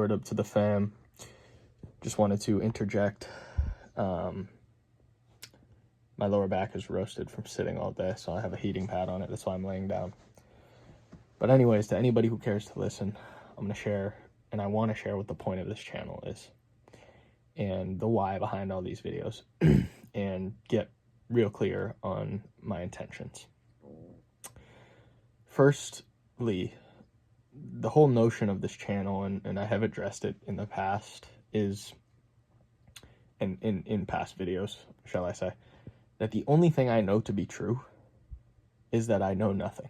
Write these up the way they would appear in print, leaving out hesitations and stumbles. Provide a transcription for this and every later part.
word up to the fam. Just wanted to interject. My lower back is roasted from sitting all day, so I have a heating pad on it. That's why I'm laying down. But anyways, to anybody who cares to listen, I'm going to share, and I want to share what the point of this channel is and the why behind all these videos and get real clear on my intentions. Firstly, the whole notion of this channel, and I have addressed it in the past, is, and in past videos, shall I say, that the only thing I know to be true is that I know nothing.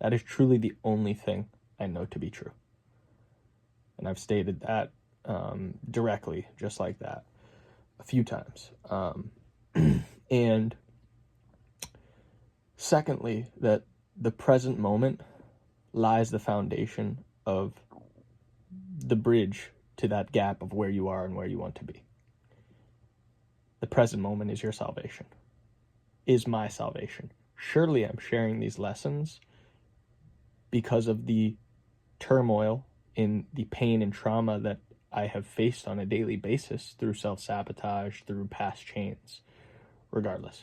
That is truly the only thing I know to be true. And I've stated that directly, just like that, a few times. And secondly, that the present moment lies the foundation of the bridge to that gap of where you are and where you want to be. The present moment is your salvation, is my salvation. Surely I'm sharing these lessons because of the turmoil in the pain and trauma that I have faced on a daily basis through self-sabotage, through past chains, regardless.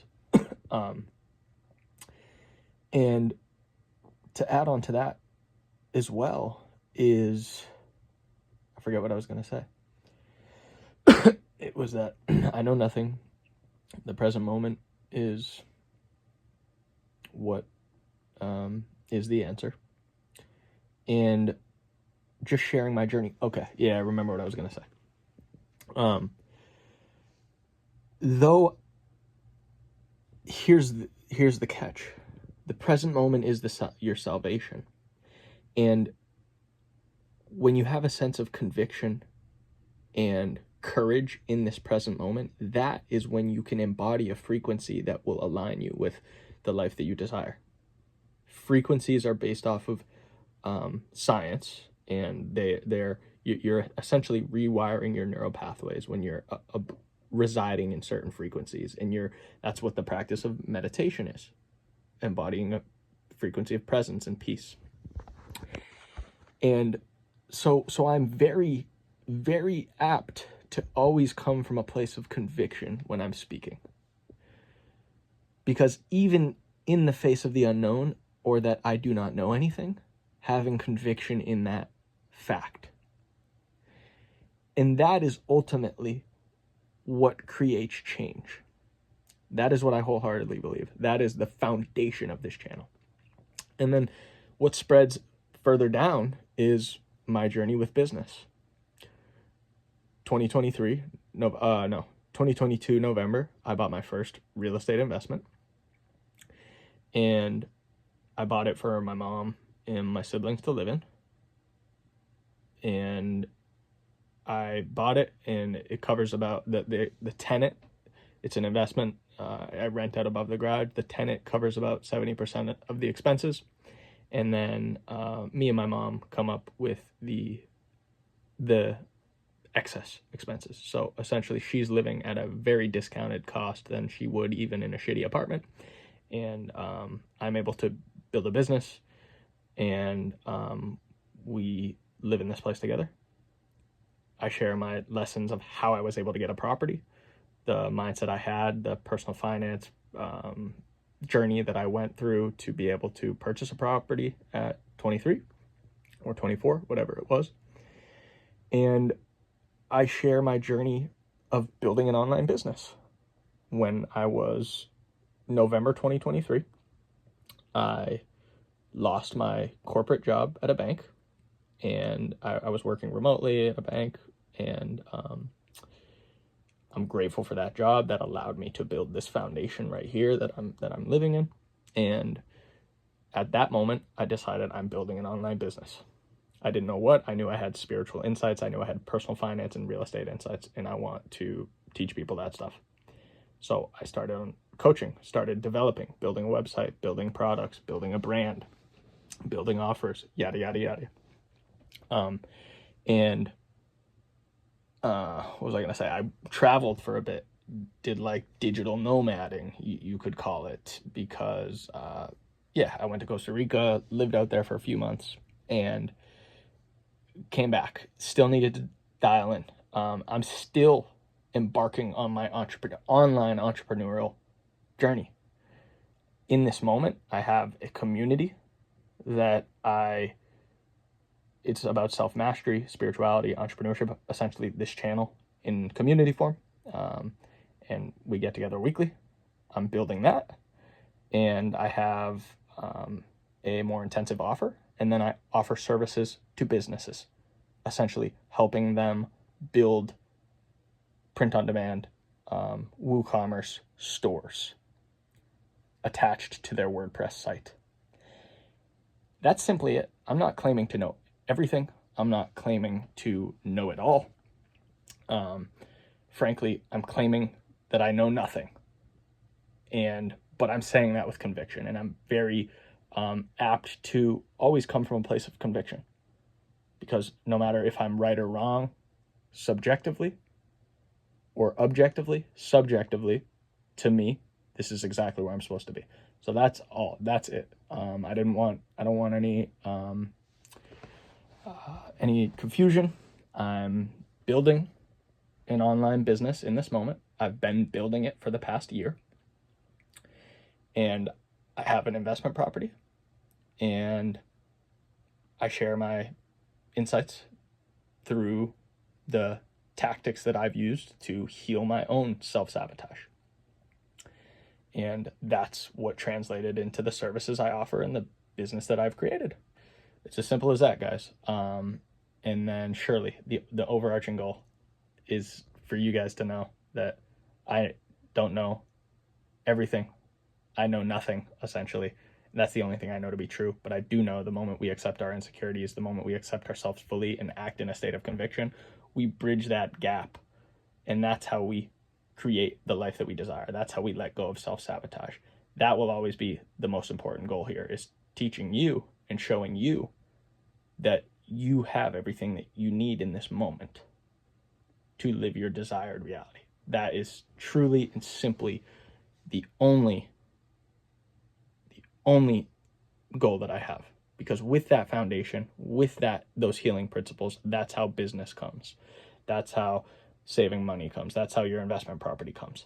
And to add on to that as well is, I forget what I was going to say. It was that I know nothing. The present moment is what is the answer. And just sharing my journey. Okay, yeah, I remember what I was going to say. Though, here's the catch. The present moment is your salvation. And when you have a sense of conviction and courage in this present moment, that is when you can embody a frequency that will align you with the life that you desire. Frequencies are based off of science, and you're essentially rewiring your neural pathways when you're residing in certain frequencies, and that's what the practice of meditation is, embodying a frequency of presence and peace. And so I'm very, very apt to always come from a place of conviction when I'm speaking. Because even in the face of the unknown, or that I do not know anything, having conviction in that fact. And that is ultimately what creates change. That is what I wholeheartedly believe. That is the foundation of this channel. And then what spreads further down is my journey with business. 2022 November, I bought my first real estate investment. And I bought it for my mom and my siblings to live in. And I bought it, and it covers about the tenant. It's an investment. I rent out above the garage. The tenant covers about 70% of the expenses. And then me and my mom come up with the excess expenses. So essentially she's living at a very discounted cost than she would even in a shitty apartment. And I'm able to build a business, and we live in this place together. I share my lessons of how I was able to get a property, the mindset I had, the personal finance journey that I went through to be able to purchase a property at 23 or 24, whatever it was. And I share my journey of building an online business. When I was November 2023, I lost my corporate job at a bank, and I was working remotely at a bank, and I'm grateful for that job that allowed me to build this foundation right here that I'm living in. And at that moment, I decided I'm building an online business. I didn't know what. I knew I had spiritual insights. I knew I had personal finance and real estate insights, and I want to teach people that stuff. So I started on coaching, started developing, building a website, building products, building a brand, building offers, yada, yada, yada. What was I going to say? I traveled for a bit, did like digital nomading, you could call it, because, I went to Costa Rica, lived out there for a few months, and came back, still needed to dial in. I'm still embarking on my online entrepreneurial journey. In this moment, I have a community that it's about self-mastery, spirituality, entrepreneurship, essentially this channel in community form. And we get together weekly. I'm building that. And I have a more intensive offer. And then I offer services to businesses, essentially helping them build print-on-demand WooCommerce stores attached to their WordPress site. That's simply it. I'm not claiming to know everything. I'm not claiming to know it all. Frankly, I'm claiming that I know nothing. But I'm saying that with conviction, and I'm very apt to always come from a place of conviction, because no matter if I'm right or wrong, subjectively or objectively, subjectively, to me, this is exactly where I'm supposed to be. So that's all. That's it. I don't want any confusion. I'm building an online business in this moment. I've been building it for the past year. And I have an investment property, and I share my insights through the tactics that I've used to heal my own self-sabotage. And that's what translated into the services I offer and the business that I've created. It's as simple as that, guys. And then surely the overarching goal is for you guys to know that I don't know everything. I know nothing, essentially. That's the only thing I know to be true. But I do know the moment we accept our insecurities, the moment we accept ourselves fully and act in a state of conviction, we bridge that gap. And that's how we create the life that we desire. That's how we let go of self-sabotage. That will always be the most important goal here, is teaching you and showing you that you have everything that you need in this moment to live your desired reality. That is truly and simply the only goal that I have, because with that foundation, with those healing principles, that's how business comes. That's how saving money comes. That's how your investment property comes.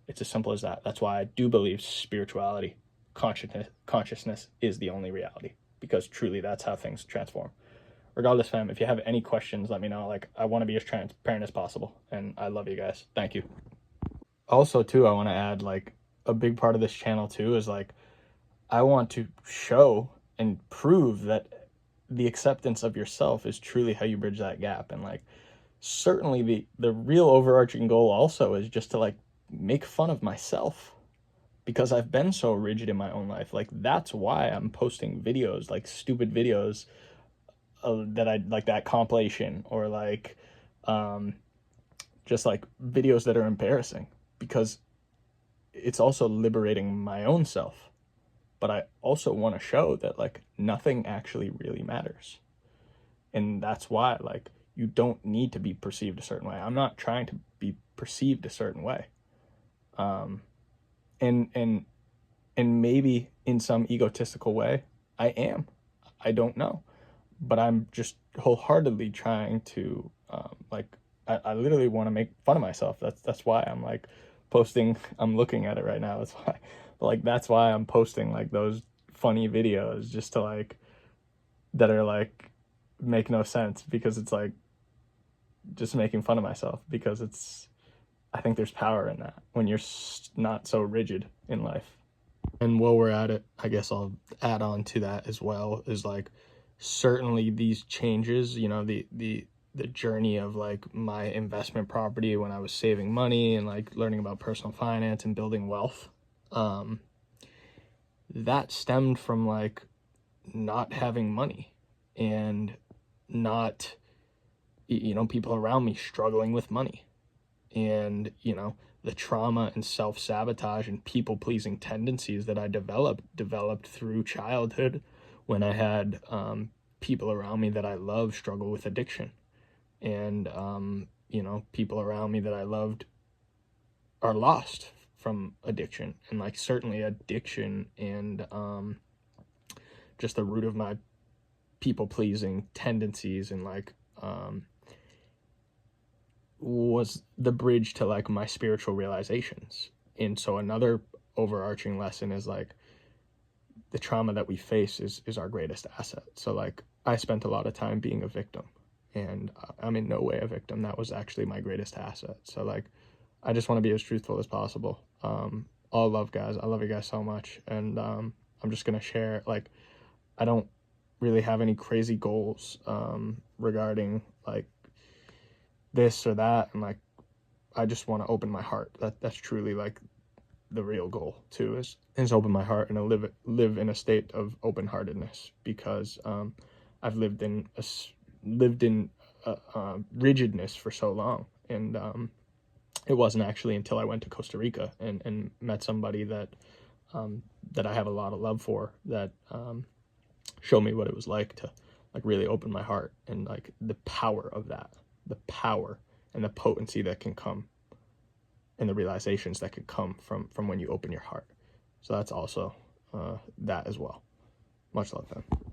It's as simple as that. That's why I do believe spirituality, consciousness is the only reality, because truly that's how things transform. Regardless, fam, if you have any questions, let me know. Like, I want to be as transparent as possible, and I love you guys. Thank you. Also, too, I want to add, like, a big part of this channel too is, like, I want to show and prove that the acceptance of yourself is truly how you bridge that gap. And, like, certainly the real overarching goal also is just to, like, make fun of myself, because I've been so rigid in my own life. Like, that's why I'm posting videos, like stupid videos that I like, that compilation, or like just like videos that are embarrassing, because it's also liberating my own self. But I also want to show that, like, nothing actually really matters. And that's why, like, you don't need to be perceived a certain way. I'm not trying to be perceived a certain way. And maybe in some egotistical way, I am. I don't know. But I'm just wholeheartedly trying to, I literally want to make fun of myself. That's why I'm, like, posting. I'm looking at it right now. That's why. But, like, that's why I'm posting, like, those funny videos, just to, like, that are, like, make no sense, because it's, like, just making fun of myself, because I think there's power in that when you're not so rigid in life. And while we're at it, I guess I'll add on to that as well, is, like, certainly these changes, you know, the journey of, like, my investment property when I was saving money and, like, learning about personal finance and building wealth, that stemmed from, like, not having money, and not, you know, people around me struggling with money, and, you know, the trauma and self-sabotage and people-pleasing tendencies that I developed through childhood, when I had people around me that I loved struggle with addiction. And, you know, people around me that I loved are lost from addiction. And, like, certainly addiction and just the root of my people-pleasing tendencies, and like was the bridge to like my spiritual realizations. And so another overarching lesson is like the trauma that we face is our greatest asset. So like I spent a lot of time being a victim, and I'm in no way a victim. That was actually my greatest asset. So like I just want to be as truthful as possible. All love, guys. I love you guys so much. And I'm just going to share, like, I don't really have any crazy goals regarding like this or that. And like, I just want to open my heart. That's truly like the real goal too, is open my heart and live in a state of open-heartedness, because I've lived in rigidness for so long. And it wasn't actually until I went to Costa Rica and met somebody that that I have a lot of love for, that showed me what it was like to like really open my heart, and like the power of that, the power and the potency that can come, and the realizations that could come from when you open your heart. So that's also that as well. Much love, fam.